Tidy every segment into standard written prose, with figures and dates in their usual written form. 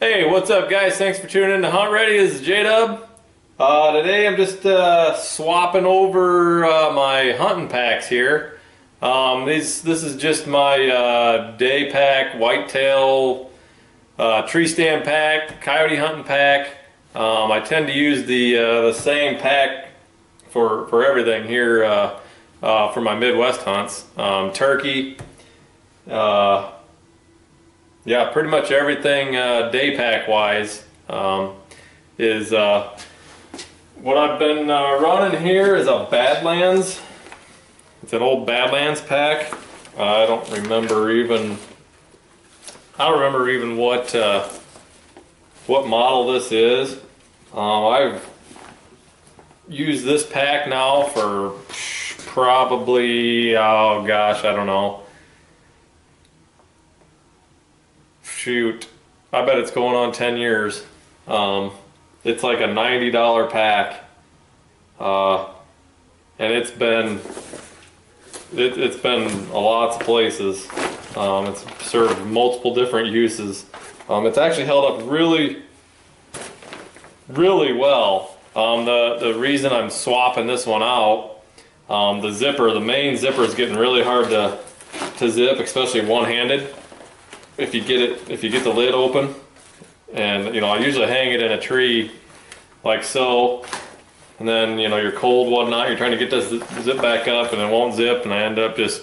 Hey, what's up guys? Thanks for tuning in to Hunt Ready. This is J-Dub. Today I'm just swapping over my hunting packs here. This is just my day pack, whitetail, tree stand pack, coyote hunting pack. I tend to use the same pack for everything here for my Midwest hunts. Turkey, yeah, pretty much everything day pack wise is what I've been running here is a Badlands. It's an old Badlands pack. I don't remember even what model this is. I've used this pack now for probably, oh gosh, I don't know. Shoot, I bet it's going on 10 years. It's like a $90 pack, and it's been a lots of places. It's served multiple different uses. It's actually held up really well. The reason I'm swapping this one out, the main zipper is getting really hard to zip, especially one-handed. If you get the lid open, and I usually hang it in a tree like so, and then you're cold whatnot, you're trying to get this zip back up and it won't zip, and I end up just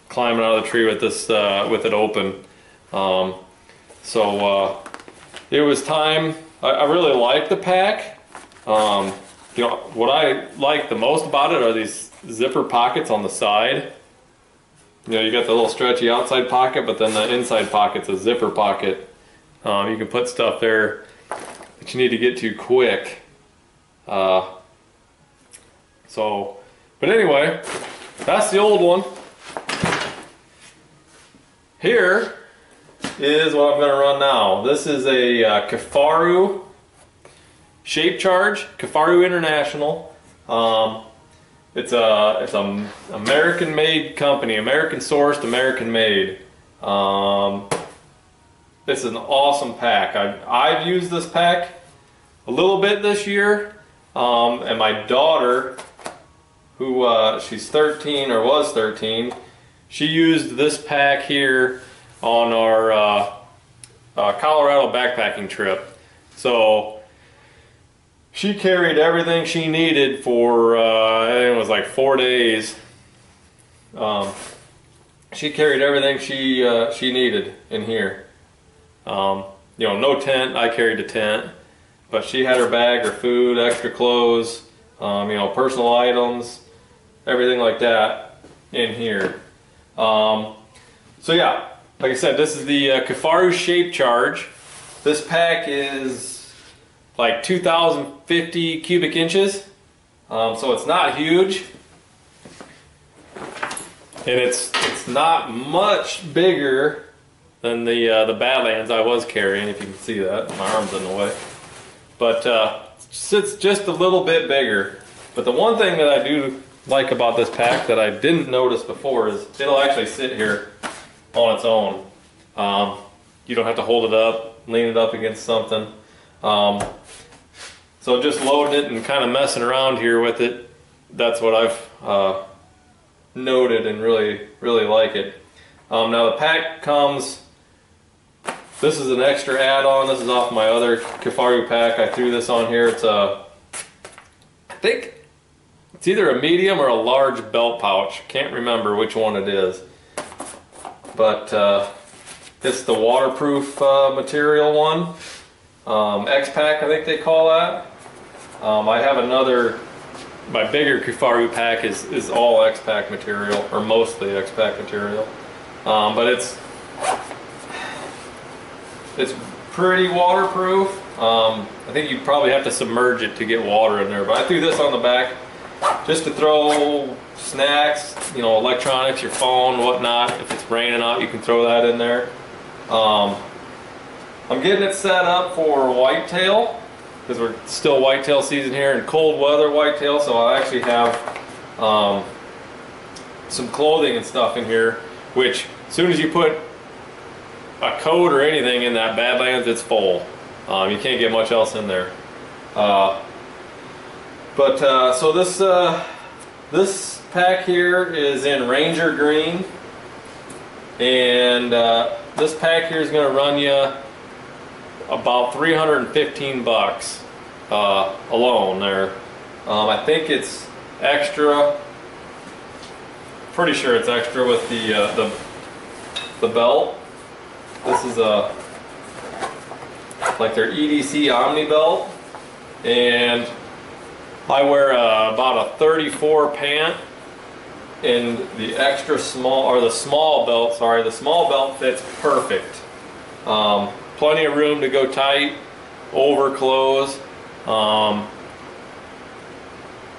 climbing out of the tree with this with it open. So it was time. I really like the pack. What I like the most about it are these zipper pockets on the side. You got the little stretchy outside pocket, but then the inside pocket's a zipper pocket. You can put stuff there that you need to get to quick. But anyway, that's the old one. Here is what I'm going to run now. This is a Kifaru Shape Charge, Kifaru International. It's an American-made company, American-sourced, American-made. It's an awesome pack. I've used this pack a little bit this year, and my daughter, who she's 13 or was 13, she used this pack here on our Colorado backpacking trip. So she carried everything she needed for, I think it was like 4 days. She carried everything she needed in here. No tent, I carried the tent. But she had her bag, her food, extra clothes, personal items, everything like that in here. So yeah, like I said, this is the Kifaru Shape Charge. This pack is like 2,050 cubic inches, so it's not huge, and it's not much bigger than the Badlands I was carrying. If you can see that, my arm's in the way, but it's just a little bit bigger. But the one thing that I do like about this pack that I didn't notice before is it'll actually sit here on its own. You don't have to hold it up, lean it up against something. So just loading it and kind of messing around here with it, that's what I've noted and really like it. Now the pack comes, this is an extra add-on. This is off my other Kifaru pack. I threw this on here. It's I think it's either a medium or a large belt pouch. Can't remember which one it is. But it's the waterproof material one. XPack, I think they call that. I have another, my bigger Kifaru pack is all XPack material, or mostly XPack material. But it's pretty waterproof. I think you probably have to submerge it to get water in there, but I threw this on the back just to throw snacks, electronics, your phone, whatnot. If it's raining out, you can throw that in there. I'm getting it set up for whitetail, because we're still whitetail season here, and cold weather whitetail, so I actually have some clothing and stuff in here, which as soon as you put a coat or anything in that Badlands, it's full. You can't get much else in there. So this pack here is in Ranger Green, and this pack here is going to run you about 315 bucks alone there. I think it's extra. Pretty sure it's extra with the belt. This is like their EDC Omni belt, and I wear about a 34 pant, and the extra small, or the small belt, sorry, the small belt fits perfect. Plenty of room to go tight over clothes.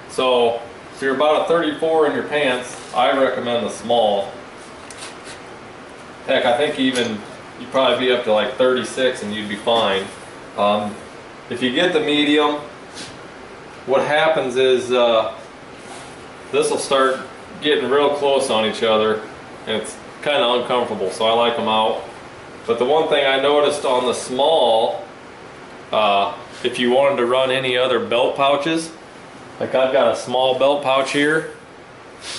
So if you're about a 34 in your pants, I recommend the small. Heck, I think even you'd probably be up to like 36 and you'd be fine. If you get the medium, what happens is this will start getting real close on each other, and it's kind of uncomfortable, so I like them out. But the one thing I noticed on the small, if you wanted to run any other belt pouches, like I've got a small belt pouch here,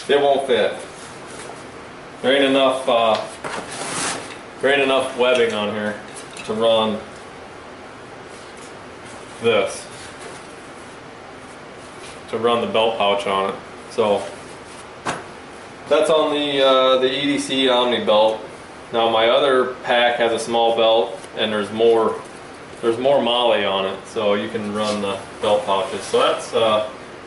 it won't fit. There ain't enough webbing on here to run this, to run the belt pouch on it. So that's on the EDC Omni belt. Now my other pack has a small belt, and there's more molle on it, so you can run the belt pouches. So that's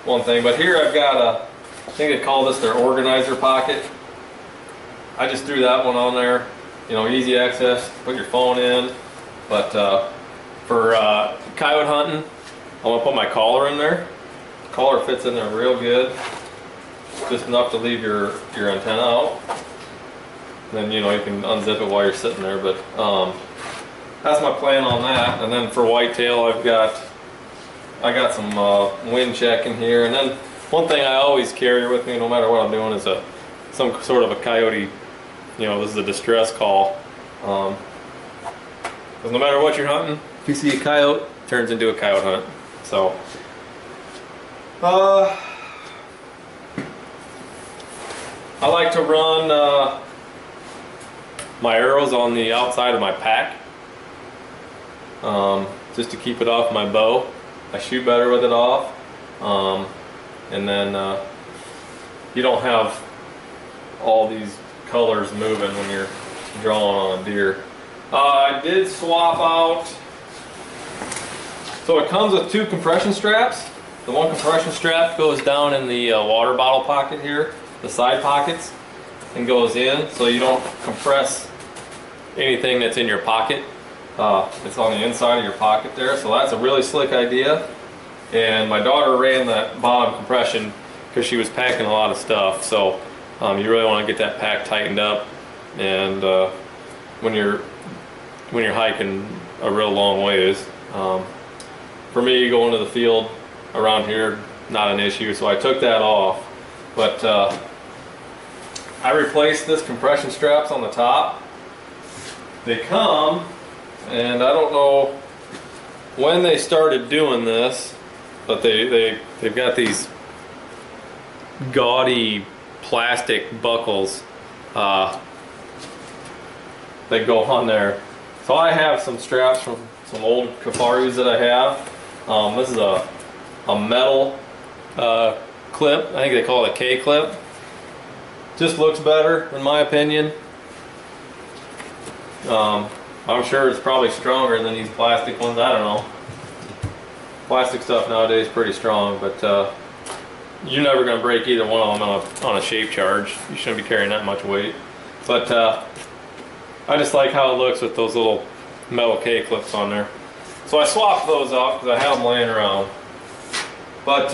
one thing. But here I've got I think they call this their organizer pocket. I just threw that one on there. You know, easy access, put your phone in. But for coyote hunting, I'm gonna put my collar in there. The collar fits in there real good, just enough to leave your antenna out. And then, you know, you can unzip it while you're sitting there. But that's my plan on that. And then for whitetail, I got some wind check in here. And then one thing I always carry with me, no matter what I'm doing, is some sort of a coyote. You know, this is a distress call. Because no matter what you're hunting, if you see a coyote, it turns into a coyote hunt. So, I like to run my arrows on the outside of my pack, just to keep it off my bow. I shoot better with it off, and then you don't have all these colors moving when you're drawing on a deer. I did swap out, so it comes with two compression straps. The one compression strap goes down in the water bottle pocket here, the side pockets, and goes in, so you don't compress anything that's in your pocket. It's on the inside of your pocket there, so that's a really slick idea. And my daughter ran that bottom compression because she was packing a lot of stuff, so you really want to get that pack tightened up, and when you're hiking a real long ways. For me, going to the field around here, not an issue, so I took that off. But I replaced this compression straps on the top. They come, and I don't know when they started doing this, but they've got these gaudy plastic buckles that go on there. So I have some straps from some old Kifarus that I have. This is a metal clip. I think they call it a K clip. Just looks better in my opinion. I'm sure it's probably stronger than these plastic ones. I don't know. Plastic stuff nowadays is pretty strong, but you're never going to break either one of them on a shape charge. You shouldn't be carrying that much weight. But I just like how it looks with those little metal K clips on there. So I swapped those off because I had them laying around. But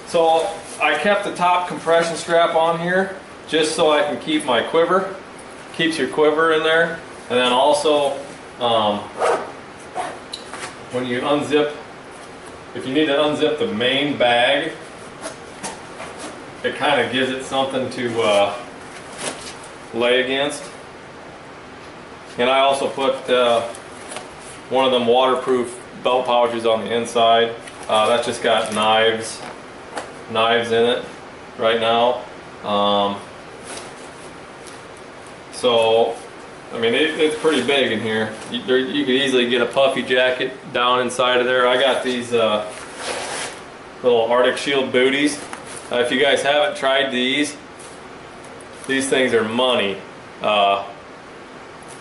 so I kept the top compression strap on here just so I can keep my quiver. Keeps your quiver in there. And then also when you unzip, if you need to unzip the main bag, it kind of gives it something to lay against. And I also put one of them waterproof belt pouches on the inside. That's just got knives in it right now. So I mean, it's pretty big in here. You could easily get a puffy jacket down inside of there. I got these little Arctic Shield booties. If you guys haven't tried these things are money.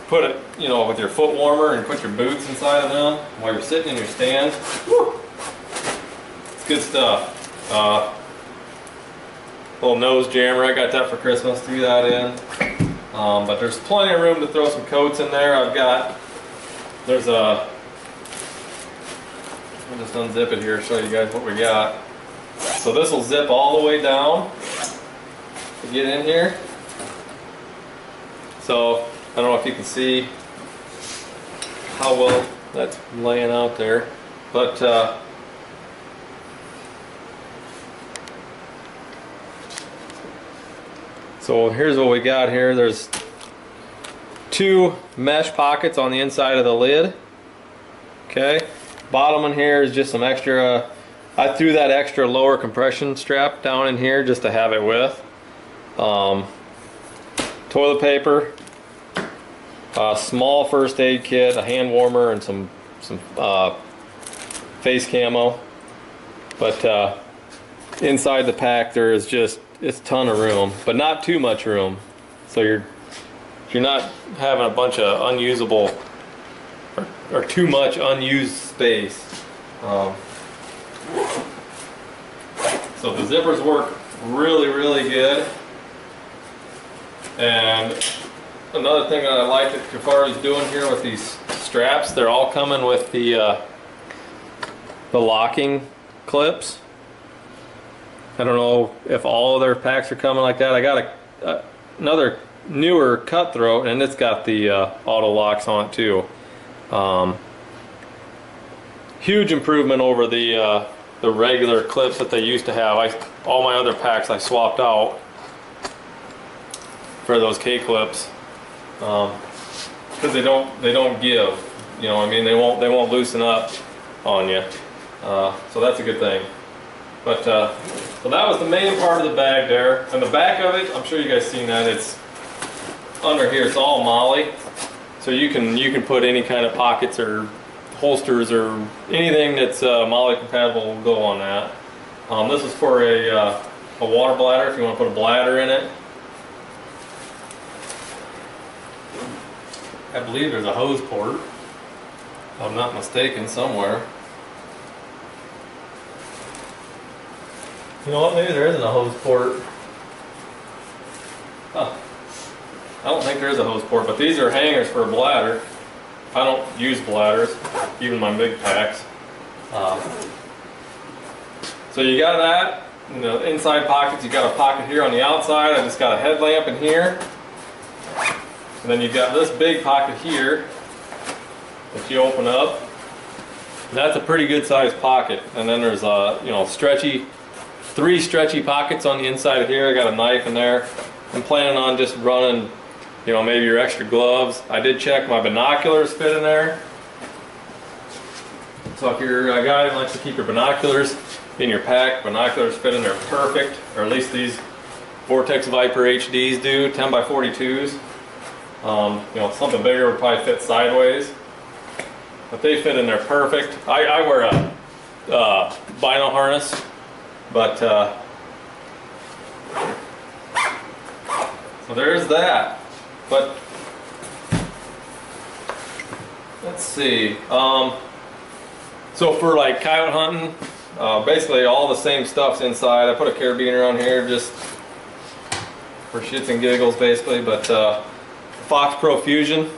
Put it, you know, with your foot warmer and put your boots inside of them while you're sitting in your stand. Woo! It's good stuff. Little nose jammer, I got that for Christmas, threw that in. But there's plenty of room to throw some coats in there. I'll just unzip it here, show you guys what we got. So this will zip all the way down to get in here. So I don't know if you can see how well that's laying out there, but so here's what we got here. There's 2 mesh pockets on the inside of the lid. Okay, bottom one here is just some extra. I threw that extra lower compression strap down in here just to have it with. Toilet paper, a small first aid kit, a hand warmer, and some face camo. But inside the pack there is just it's a ton of room, but not too much room. So you're not having a bunch of unusable or too much unused space. So the zippers work really good. And another thing that I like that Kifaru's doing here with these straps, they're all coming with the locking clips. I don't know if all of their packs are coming like that. I got another newer Cutthroat, and it's got the auto locks on it too. Huge improvement over the regular clips that they used to have. All my other packs I swapped out for those K-clips because they don't give. You know, I mean, they won't loosen up on you. So that's a good thing. But so that was the main part of the bag there, and the back of it, I'm sure you guys seen that. It's under here. It's all MOLLE, so you can put any kind of pockets or holsters or anything that's MOLLE compatible will go on that. This is for a water bladder if you want to put a bladder in it. I believe there's a hose port, if I'm not mistaken, somewhere. You know what, maybe there isn't a hose port. Huh. I don't think there is a hose port, but these are hangers for a bladder. I don't use bladders, even my big packs. So you got that. In the inside pockets, you got a pocket here on the outside. I just got a headlamp in here. And then you've got this big pocket here that you open up. That's a pretty good sized pocket. And then there's three stretchy pockets on the inside of here. I got a knife in there. I'm planning on just running, you know, maybe your extra gloves. I did check my binoculars fit in there. So if you're a guy that likes to keep your binoculars in your pack, binoculars fit in there perfect, or at least these Vortex Viper HDs do, 10x42s. You know, something bigger would probably fit sideways, but they fit in there perfect. I wear a vinyl harness, but so there's that. But let's see. So for like coyote hunting, basically all the same stuff's inside. I put a carabiner on here just for shits and giggles, basically. But Fox Pro Fusion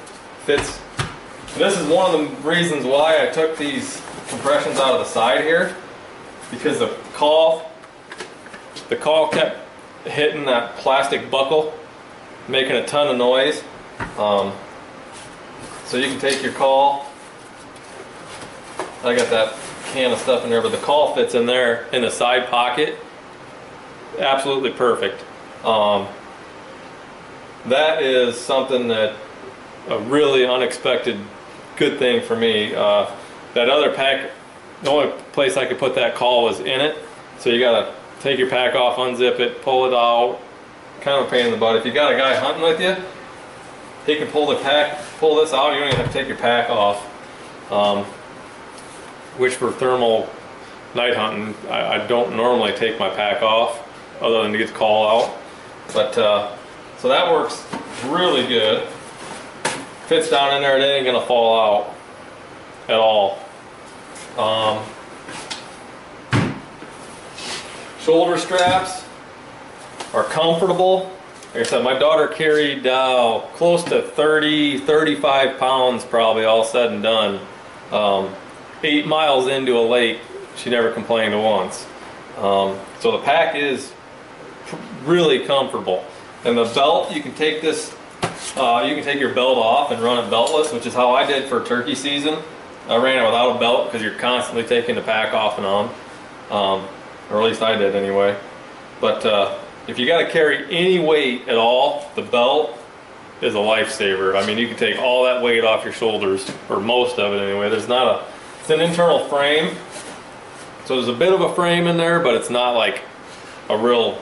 fits. And this is one of the reasons why I took these compressions out of the side here, because the call kept hitting that plastic buckle, making a ton of noise. So you can take your call. I got that can of stuff in there, but the call fits in there in the side pocket. Absolutely perfect. That is something that a really unexpected good thing for me. That other pack, the only place I could put that call was in it, so you gotta take your pack off, unzip it, pull it out. Kind of a pain in the butt. If you got a guy hunting with you, he can pull this out. You don't even have to take your pack off. Which for thermal night hunting, I don't normally take my pack off, other than to get the call out. But so that works really good. Fits down in there. It ain't gonna fall out at all. Shoulder straps are comfortable. Like I said, my daughter carried close to 35 pounds probably, all said and done. 8 miles into a lake, she never complained once. So the pack is really comfortable. And the belt, you can take this, you can take your belt off and run it beltless, which is how I did for turkey season. I ran it without a belt because you're constantly taking the pack off and on. Or at least I did anyway. But if you got to carry any weight at all, the belt is a lifesaver. I mean, you can take all that weight off your shoulders, or most of it anyway. There's not a, it's an internal frame, so there's a bit of a frame in there, but it's not like a real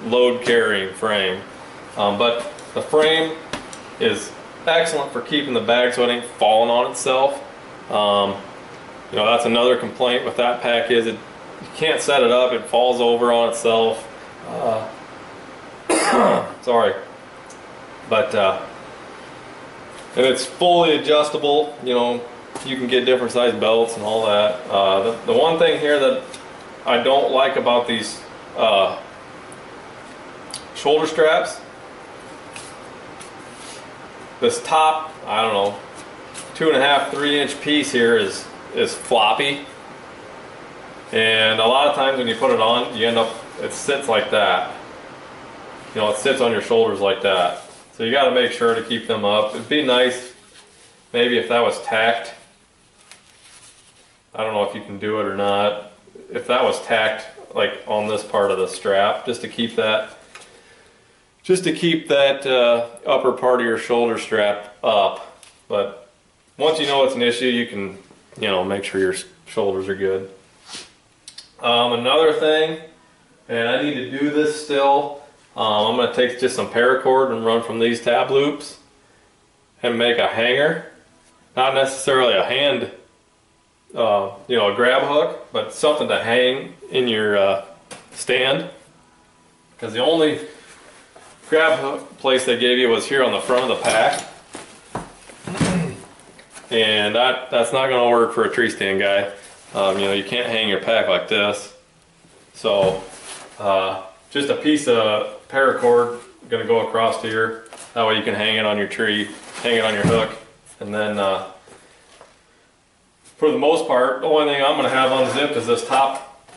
load carrying frame. But the frame is excellent for keeping the bag so it ain't falling on itself. You know, that's another complaint with that pack is you can't set it up, it falls over on itself. Sorry, but and it's fully adjustable. You know, you can get different size belts and all that. The one thing here that I don't like about these shoulder straps, this top, I don't know, 2.5, 3-inch piece here is floppy, and a lot of times when you put it on, you end up, it sits like that. You know, it sits on your shoulders like that. So you got to make sure to keep them up. It'd be nice maybe if that was tacked. I don't know if you can do it or not. If that was tacked like on this part of the strap, just to keep that upper part of your shoulder strap up. But once you know it's an issue, you can, you know, make sure your shoulders are good. Another thing, and I need to do this still, I'm going to take just some paracord and run from these tab loops and make a hanger. Not necessarily a hand, you know, a grab hook, but something to hang in your stand. Because the only grab hook place they gave you was here on the front of the pack. And that's not going to work for a tree stand guy. You know, you can't hang your pack like this. So just a piece of paracord going to go across here. That way you can hang it on your tree, hang it on your hook. And then for the most part, the only thing I'm going to have unzipped is this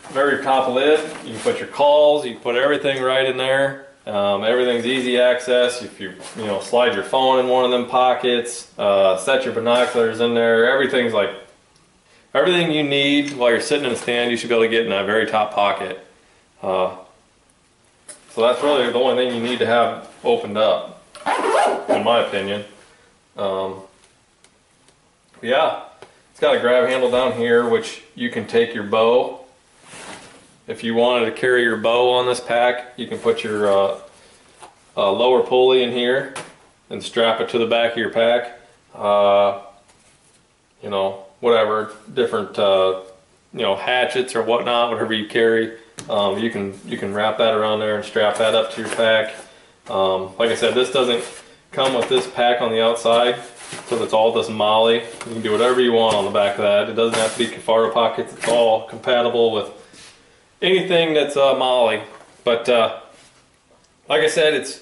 very top lid. You can put your calls, you can put everything right in there. Everything's easy access. If you slide your phone in one of them pockets, set your binoculars in there, everything's like, everything you need while you're sitting in a stand, you should be able to get in that very top pocket. So that's really the only thing you need to have opened up, in my opinion. Yeah, it's got a grab handle down here, which you can take your bow. If you wanted to carry your bow on this pack, you can put your lower pulley in here and strap it to the back of your pack. You know, whatever, different you know, hatchets or whatnot, whatever you carry, you can wrap that around there and strap that up to your pack. Like I said, this doesn't come with this pack on the outside, so it's all this moly. You can do whatever you want on the back of that. It doesn't have to be Kifaru pockets. It's all compatible with anything that's moly. But like I said, it's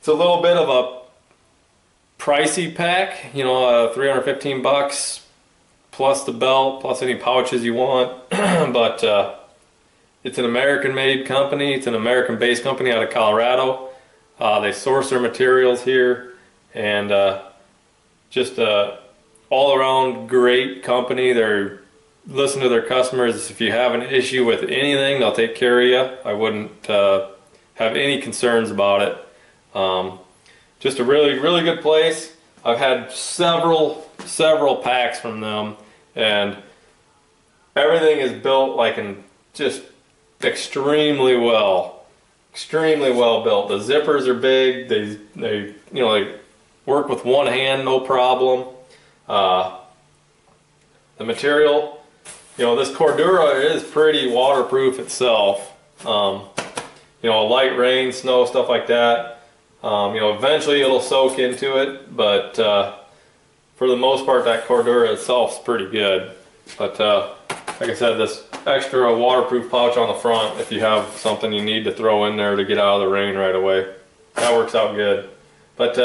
a little bit of a pricey pack, you know, 315 bucks plus the belt, plus any pouches you want. But it's an American-made company. It's an American-based company out of Colorado. They source their materials here, and just all-around great company. They're listen to their customers. If you have an issue with anything, they'll take care of you. I wouldn't have any concerns about it. Just a really, really good place. I've had several packs from them, and everything is built like in just extremely well built. The zippers are big. They you know, they work with one hand, no problem. The material, you know, this Cordura is pretty waterproof itself. You know, light rain, snow, stuff like that. You know, eventually it'll soak into it, but for the most part, that Cordura itself is pretty good. But like I said, this extra waterproof pouch on the front, if you have something you need to throw in there to get out of the rain right away, that works out good. But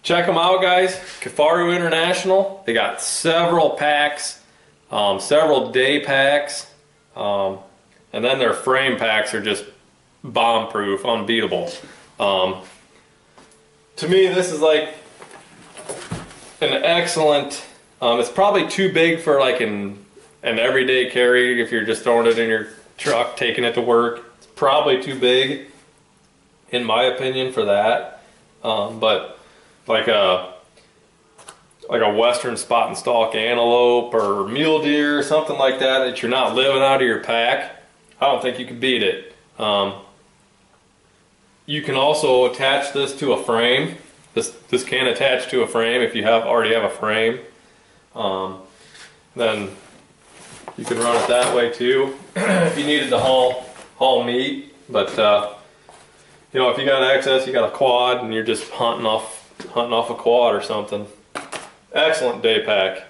check them out, guys. Kifaru International. They got several packs, several day packs, and then their frame packs are just bomb-proof, unbeatable. To me, this is like an excellent. It's probably too big for like an everyday carry if you're just throwing it in your truck, taking it to work. It's probably too big, in my opinion, for that. But like a western spot and stalk antelope or mule deer or something like that that you're not living out of your pack, I don't think you can beat it. You can also attach this to a frame. This can attach to a frame if you already have a frame. Then you can run it that way too if you needed to haul meat. But you know, if you got access, you got a quad and you're just hunting off a quad or something. Excellent day pack.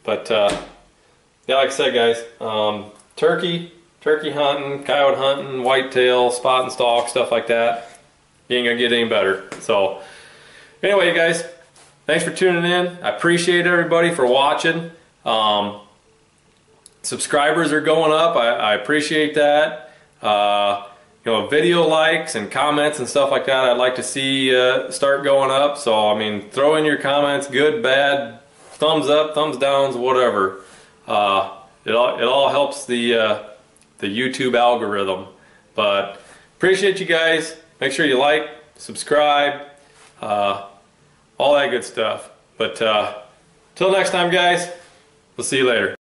But yeah, like I said, guys, turkey hunting, coyote hunting, whitetail, spot and stalk, stuff like that, you ain't gonna get any better. So anyway, guys, thanks for tuning in. I appreciate everybody for watching. Subscribers are going up. I appreciate that. You know, video likes and comments and stuff like that, I'd like to see start going up. So I mean, throw in your comments, good, bad, thumbs up, thumbs downs, whatever. It all helps the YouTube algorithm. But appreciate you guys. Make sure you like, subscribe, all that good stuff. But till next time, guys, we'll see you later.